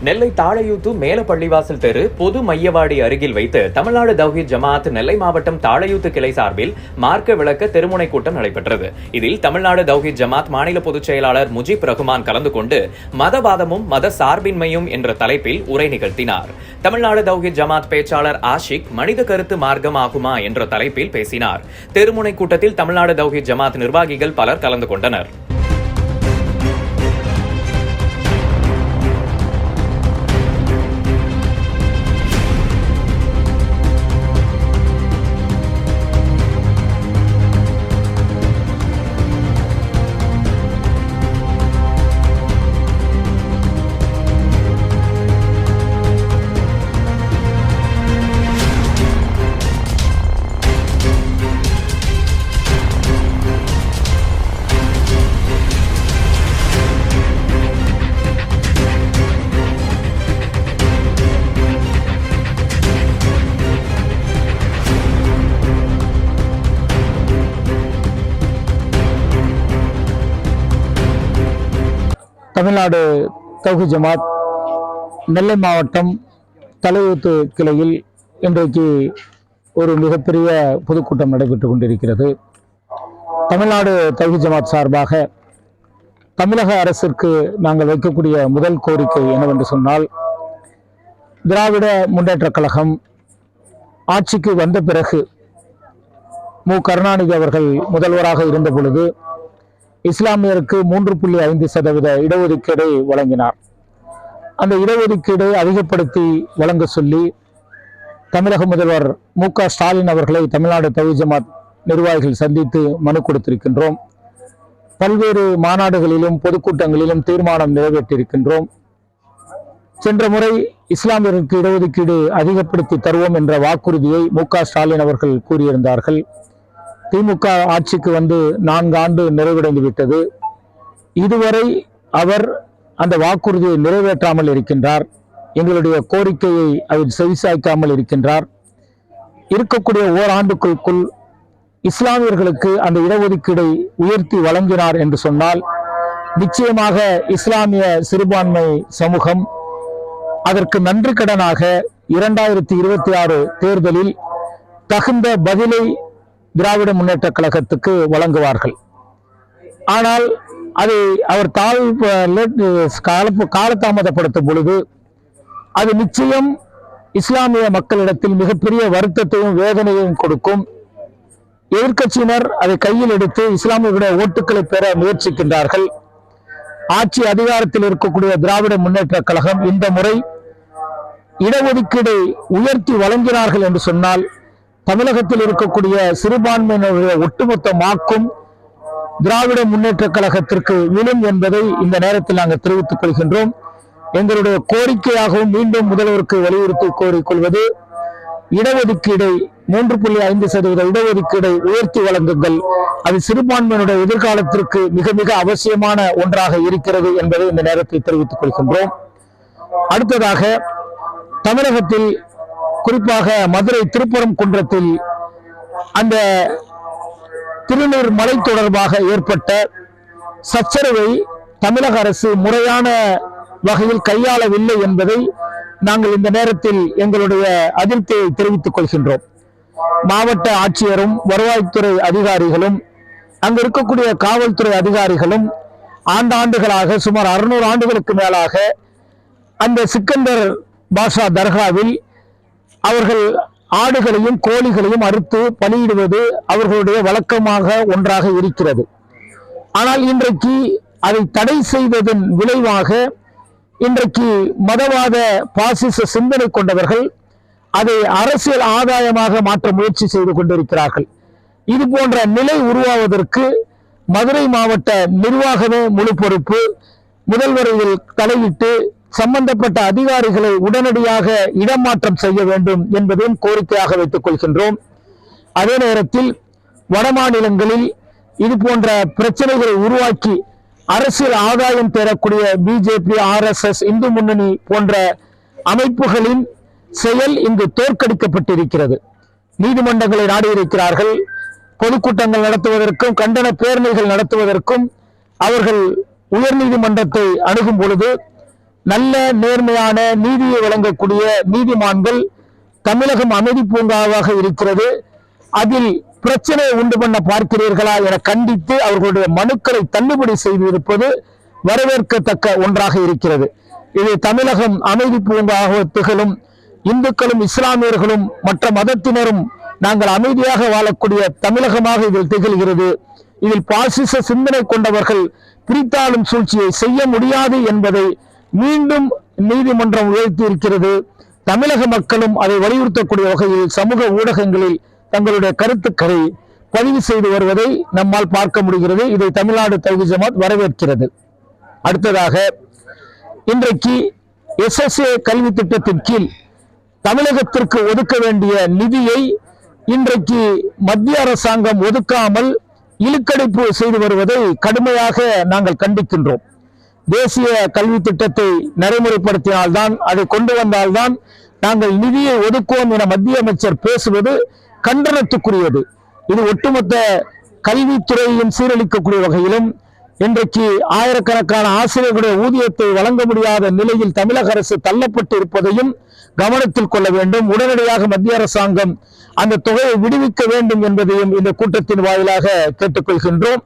நெல்லை தாழையூத்து மேல பள்ளிவாசல் தெரு பொது மையவாடி அருகில் வைத்து தமிழ்நாடு தௌஹீத் ஜமாத் நெல்லை மாவட்டம் தாழையூத்து கிளை சார்பில் மார்க்க விளக்க தெருமுனை கூட்டம் நடைபெற்றது. இதில் தமிழ்நாடு தௌஹீத் ஜமாத் மாநில பொதுச் செயலாளர் முஜிப் ரஹ்மான் கலந்து கொண்டு மதவாதமும் மத சார்பின்மையும் என்ற தலைப்பில் உரை நிகழ்த்தினார். தமிழ்நாடு தௌஹீத் ஜமாத் பேச்சாளர் ஆஷிக் மனித கருத்து மார்க்கம் ஆகுமா என்ற தலைப்பில் பேசினார். தெருமுனை கூட்டத்தில் தமிழ்நாடு தௌஹீத் ஜமாத் நிர்வாகிகள் பலர் கலந்து கொண்டனர். தமிழ்நாடு தௌஹீத் ஜமாத் நெல்லை மாவட்டம் தாழையூத்து கிளையில் இன்றைக்கு ஒரு மிகப்பெரிய பொதுக்கூட்டம் நடைபெற்றுக் கொண்டிருக்கிறது. தமிழ்நாடு தௌஹீத் ஜமாத் சார்பாக தமிழக அரசிற்கு நாங்கள் வைக்கக்கூடிய முதல் கோரிக்கை என்னவென்று சொன்னால், திராவிட முன்னேற்றக் கழகம் ஆட்சிக்கு வந்த பிறகு கருணாநிதி அவர்கள் முதல்வராக இருந்த பொழுது இஸ்லாமியருக்கு 3.5% இடஒதுக்கீடை வழங்கினார். அந்த இடஒதுக்கீடை அதிகப்படுத்தி வழங்க சொல்லி தமிழக முதல்வர் ஸ்டாலின் அவர்களை தமிழ்நாடு தௌஹீத் ஜமாத் நிர்வாகிகள் சந்தித்து மனு கொடுத்திருக்கின்றோம். பல்வேறு மாநாடுகளிலும் பொதுக்கூட்டங்களிலும் தீர்மானம் நிறைவேற்றியிருக்கின்றோம். சென்ற முறை இஸ்லாமியருக்கு இடஒதுக்கீடு அதிகப்படுத்தி தருவோம் என்ற வாக்குறுதியை ஸ்டாலின் அவர்கள் கூறியிருந்தார்கள். திமுக ஆட்சிக்கு வந்து 4 ஆண்டு நிறைவடைந்து விட்டது. இதுவரை அவர் அந்த வாக்குறுதியை நிறைவேற்றாமல் இருக்கின்றார். எங்களுடைய கோரிக்கையை அவர் செவிசாய்க்காமல் இருக்கின்றார். இருக்கக்கூடிய ஓராண்டுக்குள் இஸ்லாமியர்களுக்கு அந்த இடஒதுக்கீடை உயர்த்தி வழங்கினார் என்று சொன்னால், நிச்சயமாக இஸ்லாமிய சிறுபான்மை சமூகம் அதற்கு நன்றி கடனாக 2026 தேர்தலில் தகுந்த பதிலை திராவிட முன்னேற்ற கழகத்துக்கு வழங்குவார்கள். ஆனால் அதை அவர் காலதாமதப்படுத்தும் பொழுது அது நிச்சயம் இஸ்லாமிய மக்களிடத்தில் மிகப்பெரிய வருத்தத்தையும் வேதனையையும் கொடுக்கும். எதிர்க்கட்சியினர் அதை கையில் எடுத்து இஸ்லாமியர்களுடைய ஓட்டுக்களை பெற முயற்சிக்கின்றார்கள். ஆட்சி அதிகாரத்தில் இருக்கக்கூடிய திராவிட முன்னேற்ற கழகம் இந்த முறை இடஒதுக்கீடை உயர்த்தி வழங்கினார்கள் என்று சொன்னால், தமிழகத்தில் இருக்கக்கூடிய சிறுபான்மையினருடைய ஒட்டுமொத்த வாக்கும் திராவிட முன்னேற்ற கழகத்திற்கு விழும் என்பதை இந்த நேரத்தில் நாங்கள் தெரிவித்துக் கொள்கின்றோம். எங்களுடைய கோரிக்கையாகவும் மீண்டும் முதல்வருக்கு வலியுறுத்தி கோரிக்கொள்வது, இடஒதுக்கீடை 3.5% இடஒதுக்கீடை உயர்த்தி வழங்குங்கள். அது சிறுபான்மையினுடைய எதிர்காலத்திற்கு மிக மிக அவசியமான ஒன்றாக இருக்கிறது என்பதை இந்த நேரத்தில் தெரிவித்துக் கொள்கின்றோம். அடுத்ததாக, தமிழகத்தில் குறிப்பாக மதுரை திருப்பரங்குன்றத்தில் அந்த திருநீர் மலை தொடர்பாக ஏற்பட்ட சச்சரவை தமிழக அரசு முறையான வகையில் கையாளவில்லை என்பதை நாங்கள் இந்த நேரத்தில் எங்களுடைய அதிருப்தியை தெரிவித்துக் கொள்கின்றோம். மாவட்ட ஆட்சியரும் வருவாய்த்துறை அதிகாரிகளும் அங்கு இருக்கக்கூடிய காவல்துறை அதிகாரிகளும் ஆண்டாண்டுகளாக சுமார் 600 ஆண்டுகளுக்கு மேலாக அந்த சிக்கந்தர் பாஷா தர்காவில் அவர்கள் ஆடுகளையும் கோழிகளையும் அறுத்து பலியிடுவது அவர்களுடைய வழக்கமாக ஒன்றாக இருக்கிறது. ஆனால் இன்றைக்கு அதை தடை செய்ததன் விளைவாக இன்றைக்கு மதவாத பாசிச சிந்தனை கொண்டவர்கள் அதை அரசியல் ஆதாயமாக மாற்ற முயற்சி செய்து கொண்டிருக்கிறார்கள். இது போன்ற நிலை உருவாவதற்கு மதுரை மாவட்ட நிர்வாகமே முழு பொறுப்பு. முதல்வர் இதில் தலையிட்டு சம்பந்தப்பட்ட அதிகாரிகளை உடனடியாக இடமாற்றம் செய்ய வேண்டும் என்பதையும் கோரிக்கையாக வைத்துக் கொள்கின்றோம். அதே நேரத்தில் வட மாநிலங்களில் இது போன்ற பிரச்சனைகளை உருவாக்கி அரசியல் ஆதாயம் பெறக்கூடிய பிஜேபி, RSS, இந்து முன்னணி போன்ற அமைப்புகளின் செயல் இங்கு தோற்கடிக்கப்பட்டிருக்கிறது. நீதிமன்றங்களை நாடியிருக்கிறார்கள். பொதுக்கூட்டங்கள் நடத்துவதற்கும் கண்டன பேரணிகள் நடத்துவதற்கும் அவர்கள் உயர்நீதிமன்றத்தை அணுகும் பொழுது நல்ல நேர்மையான நீதியை வழங்கக்கூடிய நீதிமான்கள் தமிழகம் அமைதி பூங்காவாக இருக்கிறது. அதில் பிரச்சனையை உண்டு பண்ண பார்க்கிறீர்களா என கண்டித்து அவர்களுடைய மனுக்களை தள்ளுபடி செய்திருப்பது வரவேற்கத்தக்க ஒன்றாக இருக்கிறது. இது தமிழகம் அமைதி பூங்காவாக திகழும். இந்துக்களும் இஸ்லாமியர்களும் மற்ற மதத்தினரும் நாங்கள் அமைதியாக வாழக்கூடிய தமிழகமாக இதில் திகழ்கிறது. இதில் பாசிச சிந்தனை கொண்டவர்கள் பிரித்தாளும் சூழ்ச்சியை செய்ய முடியாது என்பதை மீண்டும் நீதிமன்றம் உயர்த்தி இருக்கிறது. தமிழக மக்களும் அதை வலியுறுத்தக்கூடிய வகையில் சமூக ஊடகங்களில் தங்களுடைய கருத்துக்களை பதிவு செய்து வருவதை நம்மால் பார்க்க முடிகிறது. இதை தமிழ்நாடு தௌஹீத் ஜமாத் வரவேற்கிறது. அடுத்ததாக, இன்றைக்கு SSA கல்வி திட்டத்தின் கீழ் தமிழகத்திற்கு ஒதுக்க வேண்டிய நிதியை இன்றைக்கு மத்திய அரசாங்கம் ஒதுக்காமல் இழுக்கடைப்பு செய்து வருவதை கடுமையாக நாங்கள் கண்டிக்கின்றோம். தேசிய கல்வி திட்டத்தை நடைமுறைப்படுத்தினால்தான், அதை கொண்டு வந்தால்தான் நாங்கள் நிதியை ஒதுக்குவோம் என மத்திய அமைச்சர் பேசுவது கண்டனத்துக்குரியது. இது ஒட்டுமொத்த கல்வித்துறையையும் சீரழிக்கக்கூடிய வகையிலும், இன்றைக்கு ஆயிரக்கணக்கான ஆசிரியர்களுடைய ஊதியத்தை வழங்க முடியாத நிலையில் தமிழக அரசு தள்ளப்பட்டு இருப்பதையும் கவனத்தில் கொள்ள வேண்டும். உடனடியாக மத்திய அரசாங்கம் அந்த தொகையை விடுவிக்க வேண்டும் என்பதையும் இந்த கூட்டத்தின் வாயிலாக கேட்டுக்கொள்கின்றோம்.